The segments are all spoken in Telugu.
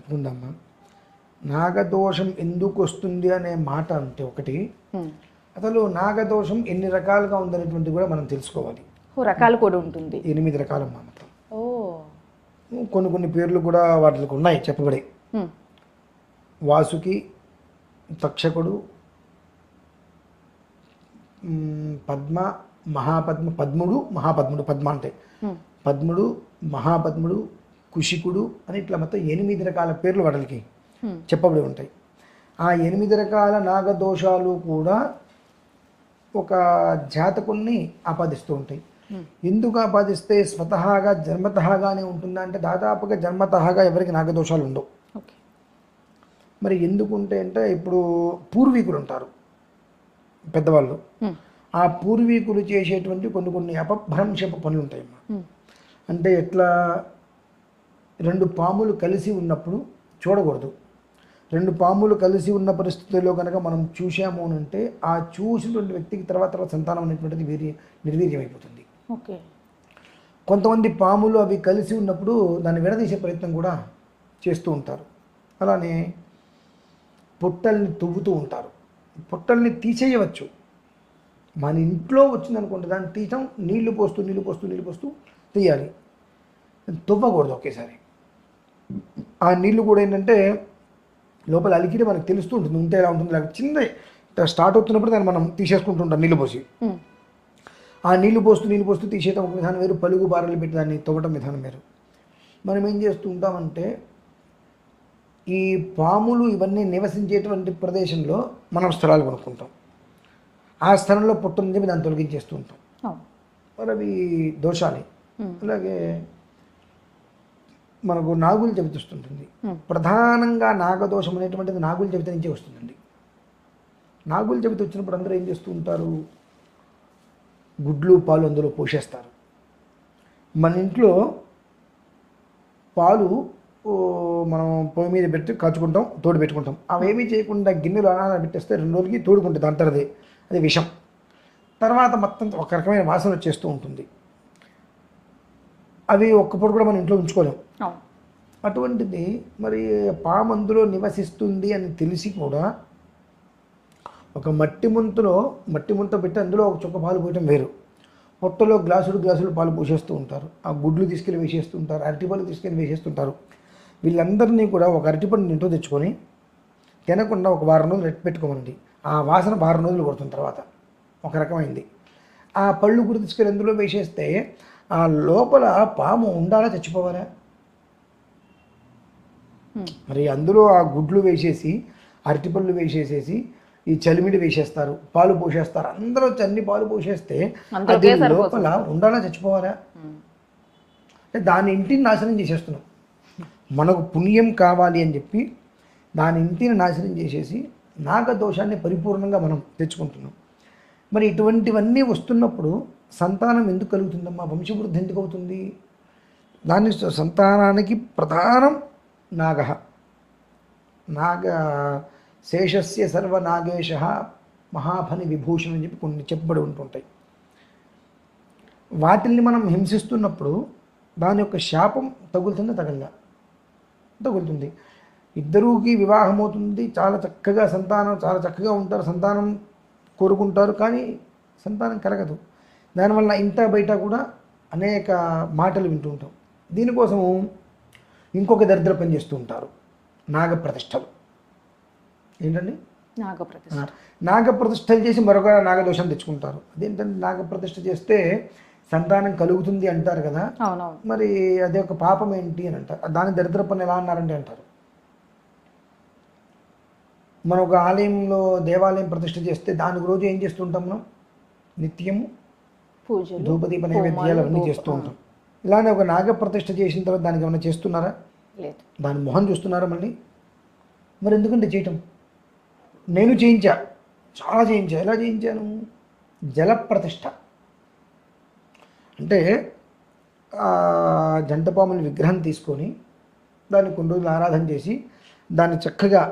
చెప్పుకుందామా. నాగదోషం ఎందుకు వస్తుంది అనే మాట అంటే ఒకటి, అసలు నాగదోషం ఎన్ని రకాలుగా ఉందనేటువంటి కూడా మనం తెలుసుకోవాలి. రకాలు కూడా ఉంటుంది. 8 రకాలమ్మా మొత్తం. ఓ, కొన్ని పేర్లు కూడా వాటికి ఉన్నాయి చెప్పబడి. వాసుకి, తక్షకుడు, పద్మ, మహాపద్మ, పద్మ అంటే పద్ముడు, మహాపద్ముడు, కుశికుడు అని ఇట్లా మొత్తం 8 రకాల పేర్లు వాటికి చెప్పబడి ఉంటాయి. ఆ 8 రకాల నాగదోషాలు కూడా ఒక జాతకుల్ని ఆపాదిస్తూ ఉంటాయి. ఎందుకు ఆపాదిస్తే స్వతహాగా జన్మతహాగానే ఉంటుందా అంటే దాదాపుగా జన్మతహాగా ఎవరికి నాగదోషాలు ఉండవు. మరి ఎందుకుంటే అంటే ఇప్పుడు పూర్వీకులు ఉంటారు పెద్దవాళ్ళు, ఆ పూర్వీకులు చేసేటువంటి కొన్ని అపభ్రంశపు పనులు ఉంటాయమ్మా. అంటే ఎట్లా, 2 పాములు కలిసి ఉన్నప్పుడు చూడకూడదు. 2 పాములు కలిసి ఉన్న పరిస్థితుల్లో కనుక మనం చూసాము అని అంటే ఆ చూసినటువంటి వ్యక్తికి తర్వాత సంతానం అనేటువంటిది నిర్వీర్యమైపోతుంది. ఓకే. కొంతమంది పాములు అవి కలిసి ఉన్నప్పుడు దాన్ని విడదీసే ప్రయత్నం కూడా చేస్తూ ఉంటారు. అలానే పొట్టల్ని తవ్వుతూ ఉంటారు. పొట్టల్ని తీసేయవచ్చు. మన ఇంట్లో వచ్చిందనుకోండి దాన్ని తీయటం, నీళ్లు పోస్తూ తీయాలి, తవ్వకూడదు ఒకేసారి. ఆ నీళ్లు కూడా ఏంటంటే లోపల అలికిడి మనకు తెలుస్తూ ఉంటుంది, ఉంటే ఎలా ఉంటుంది. లేకపోతే చిన్న స్టార్ట్ అవుతున్నప్పుడు దాన్ని మనం తీసేసుకుంటుంటాం నీళ్లు పోసి. ఆ నీళ్లు పోస్తూ తీసేయటం ఒక విధానం వేరు, పలుగు బారలు పెట్టి దాన్ని తవ్వటం విధానం వేరు. మనం ఏం చేస్తూ ఉంటామంటే ఈ పాములు ఇవన్నీ నివసించేటువంటి ప్రదేశంలో మనం స్థలాలు కొనుక్కుంటాం. ఆ స్థలంలో పుట్టుందని చెప్పి దాన్ని తొలగించేస్తూ ఉంటాం. మరి అవి దోషాలే. అలాగే మనకు నాగుల చవితి వస్తుంటుంది. ప్రధానంగా నాగదోషం అనేటువంటిది నాగుల చవితి నుంచే వస్తుందండి. నాగుల చవితి వచ్చినప్పుడు అందరూ ఏం చేస్తూ ఉంటారు, గుడ్లు పాలు అందులో పోసేస్తారు. మన ఇంట్లో పాలు మనం పొయ్యి మీద పెట్టి కాచుకుంటాం, తోడు పెట్టుకుంటాం. అవేమీ చేయకుండా గిన్నెలు అనాలు పెట్టేస్తే 2 రోజులకి తోడుకుంటుంది అంతరదే, అది విషం. తర్వాత మొత్తం ఒక రకమైన వాసన వచ్చేస్తూ ఉంటుంది. అవి ఒక్కప్పుడు కూడా మనం ఇంట్లో ఉంచుకోలేం. అటువంటిది మరి పాము అందులో నివసిస్తుంది అని తెలిసి కూడా ఒక మట్టి ముంత పెట్టి అందులో ఒక చుక్క పాలు పోయటం వేరు. పొట్టలో గ్లాసులు పాలు పోసేస్తూ ఉంటారు. ఆ గుడ్లు తీసుకెళ్ళి వేసేస్తూ ఉంటారు, అరటిపళ్ళు తీసుకెళ్ళి వేసేస్తుంటారు. వీళ్ళందరినీ కూడా ఒక అరటిపండు ఇంట్లో తెచ్చుకొని తినకుండా ఒక వారం రోజులు పెట్టుకోమండి. ఆ వాసన వారం రోజులు కొడుతుంది. తర్వాత ఒక రకమైంది. ఆ పళ్ళు కూడా తీసుకెళ్ళి అందులో వేసేస్తే ఆ లోపల పాము ఉండాలా చచ్చిపోవాలా? మరి అందులో ఆ గుడ్లు వేసేసి, అరటిపళ్ళు వేసేసేసి, ఈ చలిమిడి వేసేస్తారు, పాలు పోసేస్తారు. అందరూ వచ్చి అన్ని పాలు పోసేస్తే అది లోపల ఉండాలా చచ్చిపోవాలా? అంటే దాని ఇంటిని నాశనం చేసేస్తున్నాం. మనకు పుణ్యం కావాలి అని చెప్పి దాని ఇంటిని నాశనం చేసేసి నాగదోషాన్ని పరిపూర్ణంగా మనం తెచ్చుకుంటున్నాం. మరి ఇటువంటివన్నీ వస్తున్నప్పుడు సంతానం ఎందుకు కలుగుతుందమ్మా, వంశవృద్ధి ఎందుకు అవుతుంది? దాని సంతానానికి ప్రధానం నాగ శేషస్య సర్వనాగేశ మహాఫని విభూషణ్ అని చెప్పి కొన్ని చెప్పబడి ఉంటుంటాయి. వాటిల్ని మనం హింసిస్తున్నప్పుడు దాని యొక్క శాపం తగులుతుంది. ఇద్దరికి వివాహం అవుతుంది, చాలా చక్కగా ఉంటారు, సంతానం కోరుకుంటారు, కానీ సంతానం కలగదు. దానివల్ల ఇంట బయట కూడా అనేక మాటలు వింటూ ఉంటాం. దీనికోసము ఇంకొక దరిద్ర పని చేస్తూ ఉంటారు, నాగప్రతిష్టలు. ఏంటండి? నాగప్రతిష్టలు చేసి మరొక నాగదోషం తెచ్చుకుంటారు. అదేంటంటే నాగప్రతిష్ఠ చేస్తే సంతానం కలుగుతుంది అంటారు కదా, మరి అదే ఒక పాపం ఏంటి అని అంటారు. దాని దరిద్ర పని ఎలా అన్నారంటే అంటారు, మనం ఒక ఆలయంలో దేవాలయం ప్రతిష్ఠ చేస్తే దానికి రోజు ఏం చేస్తుంటాం, మనం నిత్యము ధూపదీప నైవేద్యాలు అవన్నీ చేస్తూ ఉంటాం. ఇలానే ఒక నాగప్రతిష్ఠ చేసిన తర్వాత దానికి ఏమైనా చేస్తున్నారా? దాని మొహం చూస్తున్నారా మళ్ళీ? మరి ఎందుకంటే చేయటం? నేను చాలా చేయించా. ఎలా చేయించాను? జలప్రతిష్ఠ అంటే జంటపాముల విగ్రహం తీసుకొని దాన్ని కొన్ని రోజులు ఆరాధన చేసి దాన్ని చక్కగా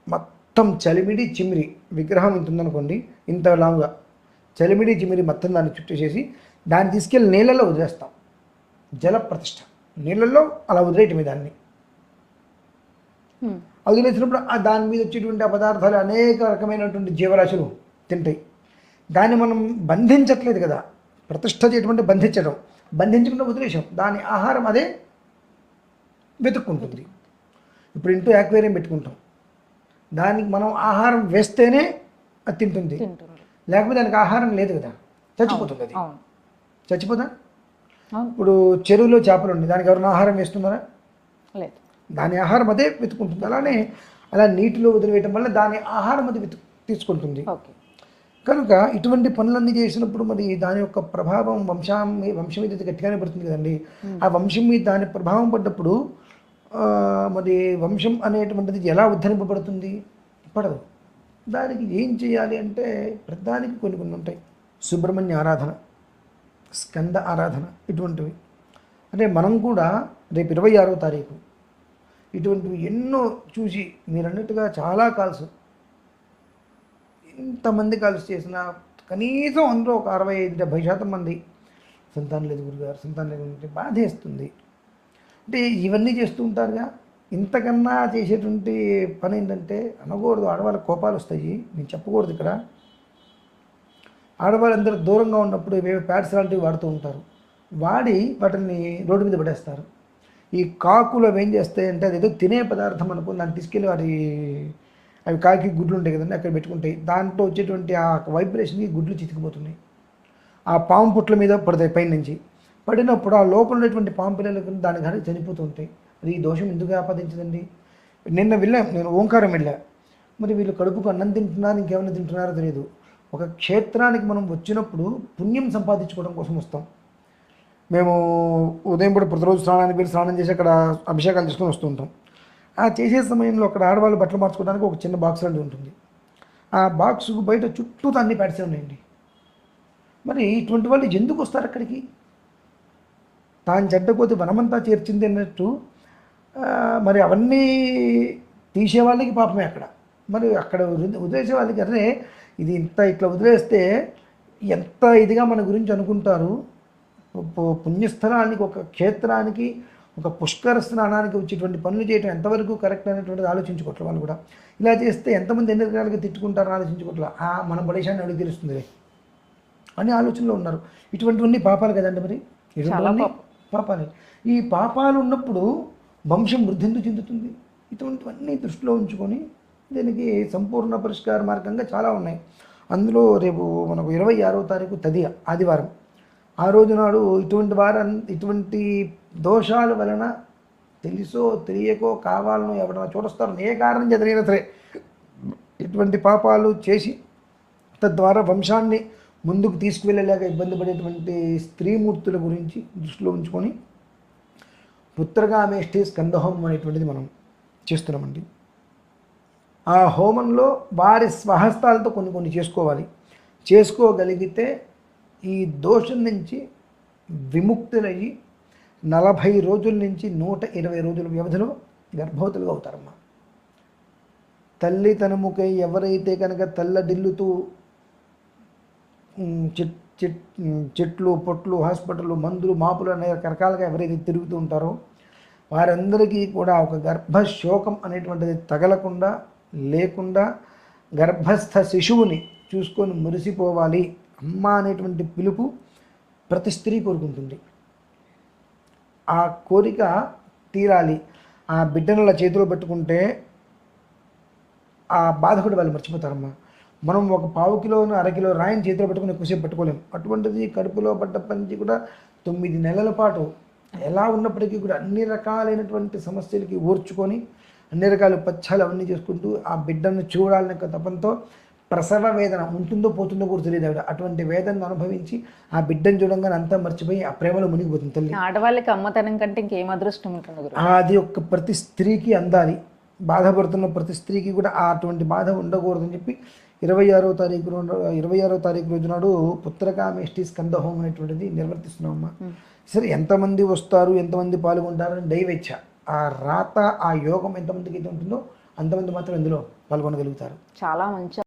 మొత్తం చలిమిడి చిమిరి, విగ్రహం ఇంత ఉందనుకోండి, ఇంత లావుగా చలిమిడి చిమిరి మొత్తం దాన్ని చుట్టేసేసి దాన్ని తీసుకెళ్ళి నీళ్ళల్లో వదిలేస్తాం. జలప్రతిష్ఠ, నీళ్ళల్లో అలా వదిలేయటమే దాన్ని. అది వదిలేసినప్పుడు దాని మీద వచ్చేటువంటి ఆ పదార్థాలు అనేక రకమైనటువంటి జీవరాశులు తింటాయి. దాన్ని మనం బంధించట్లేదు కదా, ప్రతిష్ట చేయటువంటి బంధించడం, బంధించకుండా వదిలేసాం, దాని ఆహారం అదే వెతుక్కుంటుంది. ఇప్పుడు ఇంటూ యాక్వేరియం పెట్టుకుంటాం, దానికి మనం ఆహారం వేస్తేనే అది తింటుంది, లేకపోతే దానికి ఆహారం లేదు కదా, చచ్చిపోతుంది. అది చచ్చిపోదా? ఇప్పుడు చెరువులో చేపలు ఉన్నాయి, దానికి ఎవరైనా ఆహారం వేస్తున్నారా? లేదు, దాని ఆహారం అదే వెతుకుంటుంది. అలానే అలా నీటిలో వదిలివేయటం వల్ల దాని ఆహారం అది తీసుకుంటుంది. కనుక ఇటువంటి పనులన్నీ చేసినప్పుడు మరి దాని యొక్క ప్రభావం వంశం మీద గట్టిగానే పడుతుంది కదండి. ఆ వంశం మీద దాని ప్రభావం పడ్డప్పుడు మరి వంశం అనేటువంటిది ఎలా ఉద్ధరింపబడుతుంది? పడదు. దానికి ఏం చేయాలి అంటే ప్రతిదానికి కొన్ని కొన్ని ఉంటాయి. సుబ్రహ్మణ్య ఆరాధన, స్కంద ఆరాధన, ఇటువంటివి. అంటే మనం కూడా రేపు 26వ తారీఖు ఇటువంటివి ఎన్నో చూసి మీరు అన్నట్టుగా చాలా కాల్స్, ఎంతమంది కాల్స్ చేసినా కనీసం అందులో ఒక 65-70% మంది సంతానం లేదు గురుగారు, సంతానం లేదు అంటే బాధేస్తుంది. అంటే ఇవన్నీ చేస్తూ ఉంటారుగా. ఇంతకన్నా చేసేటువంటి పని ఏంటంటే అనకూడదు, ఆడవాళ్ళకి కోపాలు వస్తాయి, నేను చెప్పకూడదు ఇక్కడ. ఆడవాళ్ళందరూ దూరంగా ఉన్నప్పుడు ఇవే ప్యాడ్స్ లాంటివి వాడుతూ ఉంటారు, వాడి వాటిని రోడ్డు మీద పడేస్తారు. ఈ కాకులు అవి ఏం చేస్తాయంటే అది ఏదో తినే పదార్థం అనుకుని దాన్ని తీసుకెళ్ళి అవి కాకి గుడ్లు ఉంటాయి కదండి, అక్కడ పెట్టుకుంటాయి. దాంట్లో వచ్చేటువంటి ఆ వైబ్రేషన్కి గుడ్లు చితికిపోతున్నాయి, ఆ పాము పుట్ల మీద పడతాయి. పైనుంచి పడినప్పుడు ఆ లోపల ఉన్నటువంటి పాము పిల్లలకు దాని కానీ చనిపోతూ ఉంటాయి. అది ఈ దోషం ఎందుకు ఆపాదించదండి? నిన్న నేను ఓంకారం వెళ్ళా, మరి వీళ్ళు కడుపుకు అన్నం తింటున్నారు, ఇంకేమైనా తింటున్నారో తెలియదు. ఒక క్షేత్రానికి మనం వచ్చినప్పుడు పుణ్యం సంపాదించుకోవడం కోసం వస్తాం. మేము ఉదయం పూట ప్రతిరోజు స్నానానికి వెళ్ళి స్నానం చేసి అక్కడ అభిషేకాలు చేసుకొని వస్తూ ఉంటాం. ఆ చేసే సమయంలో అక్కడ ఆడవాళ్ళు బట్టలు మార్చుకోవడానికి ఒక చిన్న బాక్స్ లాంటిది ఉంటుంది. ఆ బాక్స్కు బయట చుట్టూ అన్ని ప్యాడ్సే ఉన్నాయండి. మరి ఇటువంటి వాళ్ళు ఎందుకు వస్తారు అక్కడికి? తాను చెడ్డపోతే వనమంతా చేర్చింది అన్నట్టు మరి అవన్నీ తీసే వాళ్ళకి పాపమే అక్కడ. మరి అక్కడ వదిలేసే వాళ్ళకి అరే ఇది ఇట్లా వదిలేస్తే ఎంత ఇదిగా మన గురించి అనుకుంటారు. పుణ్యస్థలానికి, ఒక క్షేత్రానికి, ఒక పుష్కర స్నానానికి వచ్చేటువంటి పనులు చేయడం ఎంతవరకు కరెక్ట్ అనేటువంటిది ఆలోచించుకోవట్లేదు వాళ్ళు కూడా. ఇలా చేస్తే ఎంతమంది ఎన్ని రకాలుగా తిట్టుకుంటారని ఆలోచించుకోవట్లేదు. మన బడేశాన్ని అడిగి తెలుస్తుంది అని ఆలోచనలో ఉన్నారు. ఇటువంటివన్నీ పాపాలు కదండి. మరి ఇటువంటివన్నీ పాపాలే. ఈ పాపాలు ఉన్నప్పుడు వంశం వృద్ధి చెందుతుంది. ఇటువంటివన్నీ దృష్టిలో ఉంచుకొని దీనికి సంపూర్ణ పరిష్కార మార్గంగా చాలా ఉన్నాయి. అందులో రేపు మనకు 26వ తారీఖు తదియ ఆదివారం. ఆ రోజు నాడు ఇటువంటి దోషాల వలన తెలుసో తెలియకో కావాలనో ఎవరైనా చూడస్తారో ఏ కారణం జరిగినా సరే ఇటువంటి పాపాలు చేసి తద్వారా వంశాన్ని ముందుకు తీసుకువెళ్ళలేక ఇబ్బంది పడేటువంటి స్త్రీమూర్తుల గురించి దృష్టిలో ఉంచుకొని పుత్రగామేష్టి స్కందహోమం అనేటువంటిది మనం చేస్తున్నామండి. ఆ హోమంలో వారి స్వహస్తాలతో కొన్ని చేసుకోవాలి. చేసుకోగలిగితే ఈ దోషం నుంచి విముక్తులయ్యి 40 రోజుల నుంచి 120 రోజుల వ్యవధిలో గర్భవతులుగా అవుతారమ్మా. తల్లితనముకై ఎవరైతే కనుక తల్లడిల్లుతూ చెట్లు పొట్లు హాస్పిటళ్ళు మందులు మాపులు అనే రకరకాలుగా ఎవరైతే తిరుగుతూ ఉంటారో వారందరికీ కూడా ఒక గర్భశోకం అనేటువంటిది తగలకుండా లేకుండా గర్భస్థ శిశువుని చూసుకొని మురిసిపోవాలి అమ్మ అనేటువంటి పిలుపు ప్రతి స్త్రీ కోరుకుంటుంది. ఆ కోరిక తీరాలి. ఆ బిడ్డను అలా చేతిలో పెట్టుకుంటే ఆ బాధ కూడా వాళ్ళు మర్చిపోతారమ్మా. మనం ఒక 1/4 కిలో 1/2 కిలో రాయిని చేతిలో పెట్టుకుని ఎక్కువసేపు పెట్టుకోలేము. అటువంటిది కడుపులో పడ్డ పంచి కూడా 9 నెలల పాటు ఎలా ఉన్నప్పటికీ కూడా అన్ని రకాలైనటువంటి సమస్యలకి ఓర్చుకొని అన్ని రకాల పచ్చాలు అవన్నీ చేసుకుంటూ ఆ బిడ్డను చూడాలనే తపంతో ప్రసవ వేదన ఉంటుందో పోతుందో కూడా తెలియదు ఆవిడ. అటువంటి వేదనను అనుభవించి ఆ బిడ్డను చూడంగానే అంతా మర్చిపోయి ఆ ప్రేమలో మునిగిపోతుంది తల్లి. ఆడవాళ్ళకి అమ్మతనం కంటే ఇంకేం అదృష్టం ఉంటుంది. అది ఒక్క ప్రతి స్త్రీకి అందాలి. బాధపడుతున్న ప్రతి స్త్రీకి కూడా అటువంటి బాధ ఉండకూడదని చెప్పి 26వ తారీఖు రోజు నాడు పుత్రకామేష్టి స్కందహోమం అనేటువంటిది నిర్వర్తిస్తున్నామమ్మా. సరే ఎంతమంది వస్తారు, ఎంతమంది పాల్గొంటారని దైవేచ్ఛ. ఆ రాత, ఆ యోగం ఎంతమందికి అయితే ఉంటుందో అంతమంది మాత్రం ఇందులో పాల్గొనగలుగుతారు. చాలా మంచి